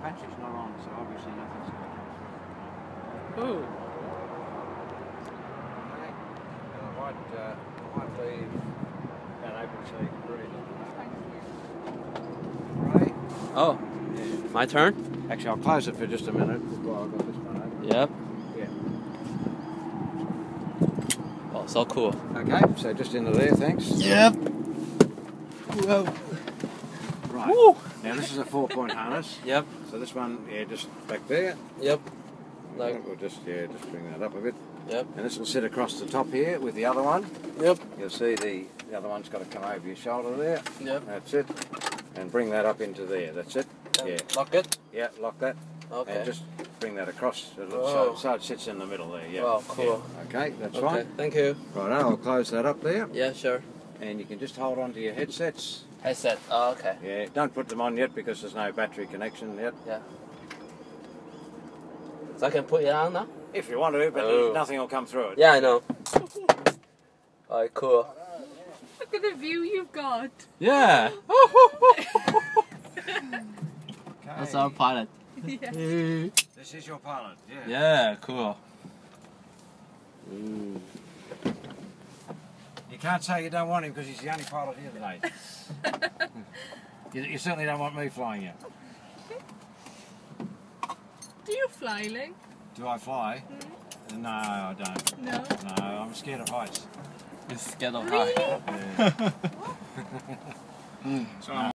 battery's not on, so obviously nothing's going on. Ooh. Okay. I might leave that open so you can breathe. Right? Oh, Yeah. my turn? Actually, I'll close it for just a minute while I've got this one open. Yep. Yeah. Oh, so cool. Okay, so just into there, thanks. Yep. Whoa. Right. Woo. Now this is a 4-point harness. Yep. So this one, yeah, just back there. Yep. Like. We'll just bring that up a bit. Yep. And this will sit across the top here with the other one. Yep. You'll see the other one's got to come over your shoulder there. Yep. That's it. And bring that up into there. That's it. Yeah. Lock it. Yeah, lock that. Okay. And just bring that across Oh. so it sits in the middle there. Yeah. Wow, cool. Yeah. Okay, that's Okay. fine. Thank you. Right, I'll close that up there. Yeah, sure. And you can just hold on to your headsets. Headset. Oh, okay. Yeah, don't put them on yet because there's no battery connection yet. Yeah. So I can put it on now? If you want to, but Oh. nothing will come through it. Yeah, I know. Alright, cool. Look at the view you've got. Yeah. Okay. That's our pilot. Yeah. This is your pilot. Yeah. Yeah, cool. You can't say you don't want him because he's the only pilot here today. You certainly don't want me flying you. Do you fly, Ling? Do I fly? No, I don't. No. No, I'm scared of heights. It's scared of Really? high. Yeah. So